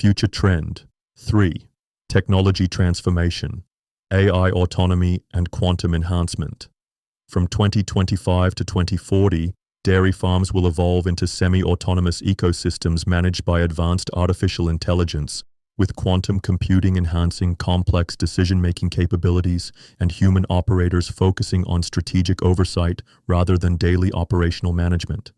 Future trend. 3. Technology transformation, AI autonomy and quantum enhancement. From 2025 to 2040, dairy farms will evolve into semi-autonomous ecosystems managed by advanced artificial intelligence, with quantum computing enhancing complex decision-making capabilities and human operators focusing on strategic oversight rather than daily operational management.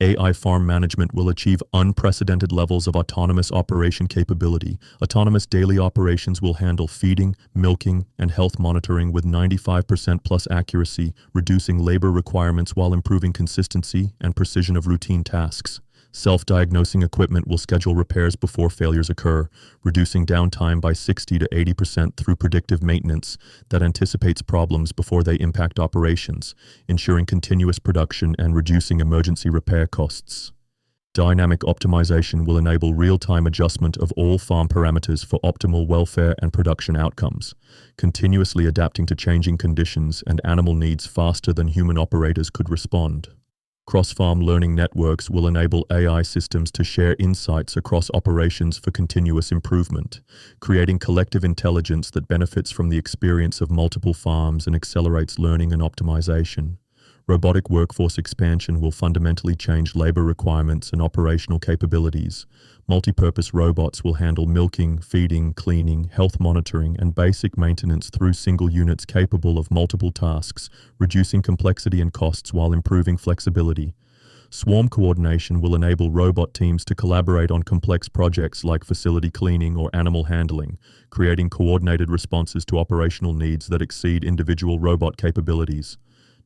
AI farm management will achieve unprecedented levels of autonomous operation capability. Autonomous daily operations will handle feeding, milking, and health monitoring with 95% plus accuracy, reducing labor requirements while improving consistency and precision of routine tasks. Self-diagnosing equipment will schedule repairs before failures occur, reducing downtime by 60 to 80% through predictive maintenance that anticipates problems before they impact operations, ensuring continuous production and reducing emergency repair costs. Dynamic optimization will enable real-time adjustment of all farm parameters for optimal welfare and production outcomes, continuously adapting to changing conditions and animal needs faster than human operators could respond. Cross-farm learning networks will enable AI systems to share insights across operations for continuous improvement, creating collective intelligence that benefits from the experience of multiple farms and accelerates learning and optimization. Robotic workforce expansion will fundamentally change labor requirements and operational capabilities. Multi-purpose robots will handle milking, feeding, cleaning, health monitoring, and basic maintenance through single units capable of multiple tasks, reducing complexity and costs while improving flexibility. Swarm coordination will enable robot teams to collaborate on complex projects like facility cleaning or animal handling, creating coordinated responses to operational needs that exceed individual robot capabilities.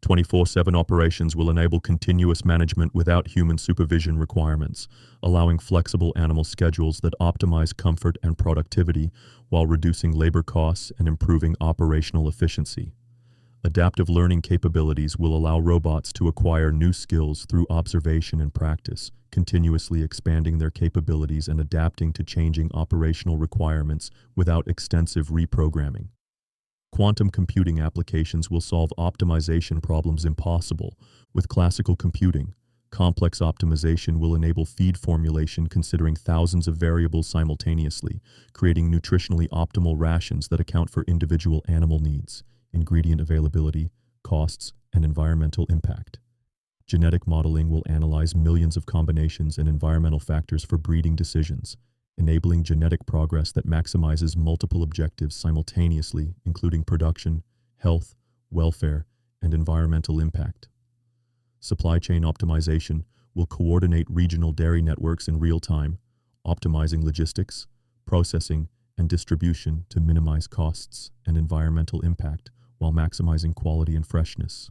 24/7 operations will enable continuous management without human supervision requirements, allowing flexible animal schedules that optimize comfort and productivity while reducing labor costs and improving operational efficiency. Adaptive learning capabilities will allow robots to acquire new skills through observation and practice, continuously expanding their capabilities and adapting to changing operational requirements without extensive reprogramming. Quantum computing applications will solve optimization problems impossible with classical computing. Complex optimization will enable feed formulation considering thousands of variables simultaneously, creating nutritionally optimal rations that account for individual animal needs, ingredient availability, costs, and environmental impact. Genetic modeling will analyze millions of combinations and environmental factors for breeding decisions, enabling genetic progress that maximizes multiple objectives simultaneously, including production, health, welfare, and environmental impact. Supply chain optimization will coordinate regional dairy networks in real time, optimizing logistics, processing, and distribution to minimize costs and environmental impact while maximizing quality and freshness.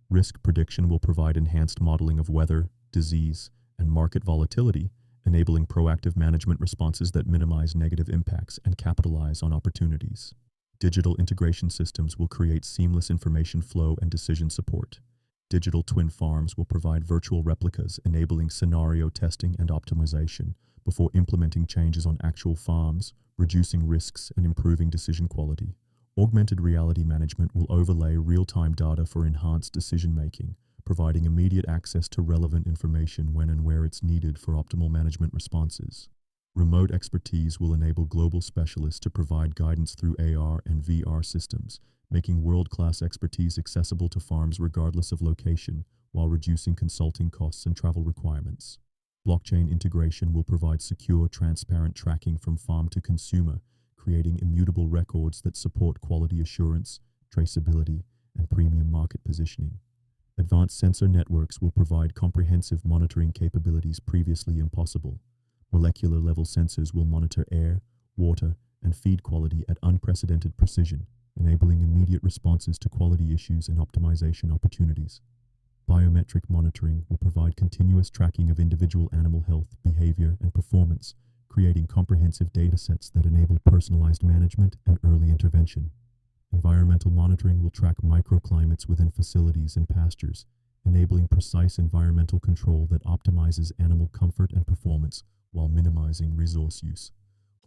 Risk prediction will provide enhanced modeling of weather, disease, and market volatility, enabling proactive management responses that minimize negative impacts and capitalize on opportunities. Digital integration systems will create seamless information flow and decision support. Digital twin farms will provide virtual replicas, enabling scenario testing and optimization before implementing changes on actual farms, reducing risks and improving decision quality. Augmented reality management will overlay real-time data for enhanced decision-making, providing immediate access to relevant information when and where it's needed for optimal management responses. Remote expertise will enable global specialists to provide guidance through AR and VR systems, making world-class expertise accessible to farms regardless of location, while reducing consulting costs and travel requirements. Blockchain integration will provide secure, transparent tracking from farm to consumer, creating immutable records that support quality assurance, traceability, and premium market positioning. Advanced sensor networks will provide comprehensive monitoring capabilities previously impossible. Molecular-level sensors will monitor air, water, and feed quality at unprecedented precision, enabling immediate responses to quality issues and optimization opportunities. Biometric monitoring will provide continuous tracking of individual animal health, behavior, and performance, creating comprehensive datasets that enable personalized management and early intervention. Environmental monitoring will track microclimates within facilities and pastures, enabling precise environmental control that optimizes animal comfort and performance while minimizing resource use.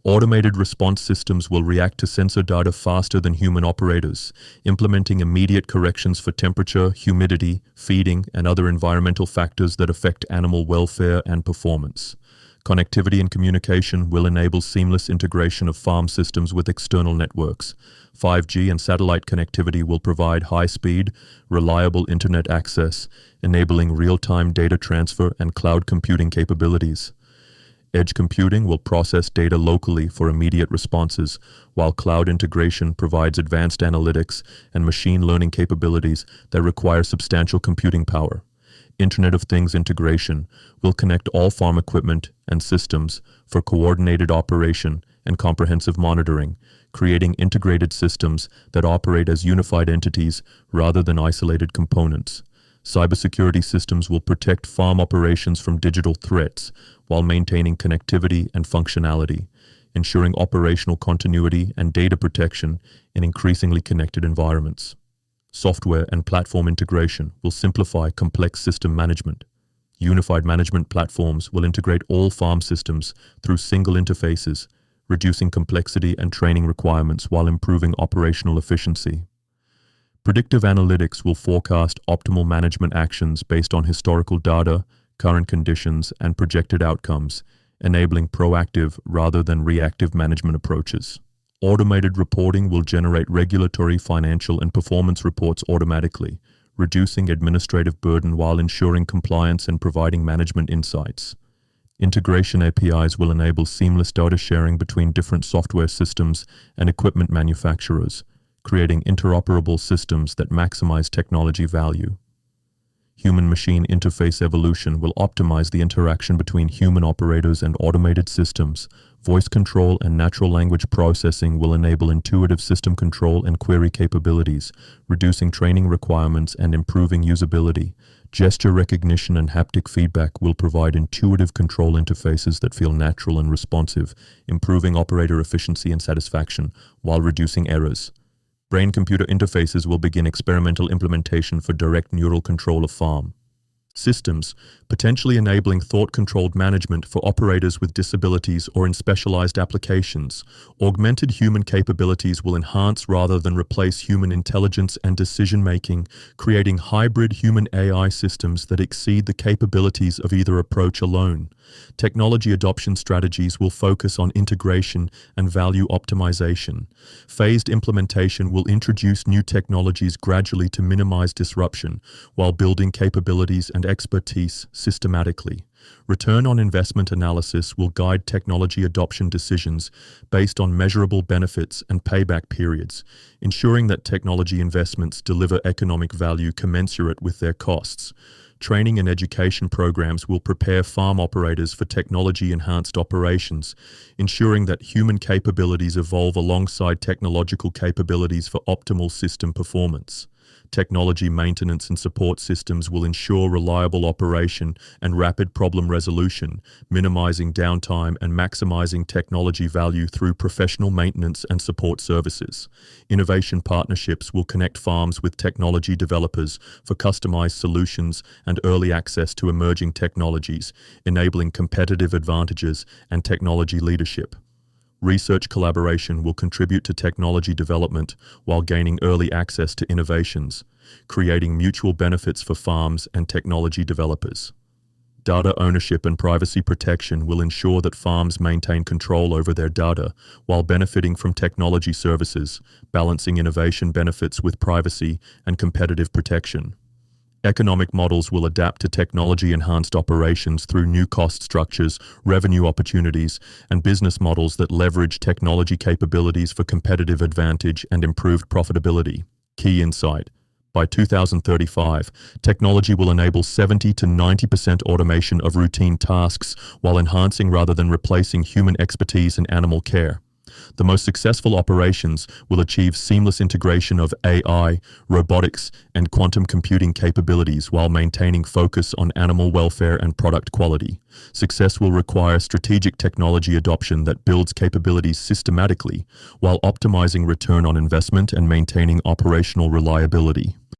Automated response systems will react to sensor data faster than human operators, implementing immediate corrections for temperature, humidity, feeding, and other environmental factors that affect animal welfare and performance. Connectivity and communication will enable seamless integration of farm systems with external networks. 5G and satellite connectivity will provide high-speed, reliable internet access, enabling real-time data transfer and cloud computing capabilities. Edge computing will process data locally for immediate responses, while cloud integration provides advanced analytics and machine learning capabilities that require substantial computing power. Internet of Things integration will connect all farm equipment and systems for coordinated operation and comprehensive monitoring, creating integrated systems that operate as unified entities rather than isolated components. Cybersecurity systems will protect farm operations from digital threats while maintaining connectivity and functionality, ensuring operational continuity and data protection in increasingly connected environments. Software and platform integration will simplify complex system management. Unified management platforms will integrate all farm systems through single interfaces, reducing complexity and training requirements while improving operational efficiency. Predictive analytics will forecast optimal management actions based on historical data, current conditions, and projected outcomes, enabling proactive rather than reactive management approaches. Automated reporting will generate regulatory, financial, and performance reports automatically, reducing administrative burden while ensuring compliance and providing management insights. Integration APIs will enable seamless data sharing between different software systems and equipment manufacturers, creating interoperable systems that maximize technology value. Human-machine interface evolution will optimize the interaction between human operators and automated systems. Voice control and natural language processing will enable intuitive system control and query capabilities, reducing training requirements and improving usability. Gesture recognition and haptic feedback will provide intuitive control interfaces that feel natural and responsive, improving operator efficiency and satisfaction while reducing errors. Brain-computer interfaces will begin experimental implementation for direct neural control of farm systems, potentially enabling thought-controlled management for operators with disabilities or in specialized applications. Augmented human capabilities will enhance rather than replace human intelligence and decision-making, creating hybrid human AI systems that exceed the capabilities of either approach alone. Technology adoption strategies will focus on integration and value optimization. Phased implementation will introduce new technologies gradually to minimize disruption, while building capabilities and expertise systematically. Return on investment analysis will guide technology adoption decisions based on measurable benefits and payback periods, ensuring that technology investments deliver economic value commensurate with their costs. Training and education programs will prepare farm operators for technology-enhanced operations, ensuring that human capabilities evolve alongside technological capabilities for optimal system performance. Technology maintenance and support systems will ensure reliable operation and rapid problem resolution, minimizing downtime and maximizing technology value through professional maintenance and support services. Innovation partnerships will connect farms with technology developers for customized solutions and early access to emerging technologies, enabling competitive advantages and technology leadership. Research collaboration will contribute to technology development while gaining early access to innovations, creating mutual benefits for farms and technology developers. Data ownership and privacy protection will ensure that farms maintain control over their data while benefiting from technology services, balancing innovation benefits with privacy and competitive protection. Economic models will adapt to technology-enhanced operations through new cost structures, revenue opportunities, and business models that leverage technology capabilities for competitive advantage and improved profitability. Key insight: by 2035, technology will enable 70 to 90% automation of routine tasks while enhancing rather than replacing human expertise in animal care. The most successful operations will achieve seamless integration of AI, robotics, and quantum computing capabilities while maintaining focus on animal welfare and product quality. Success will require strategic technology adoption that builds capabilities systematically while optimizing return on investment and maintaining operational reliability.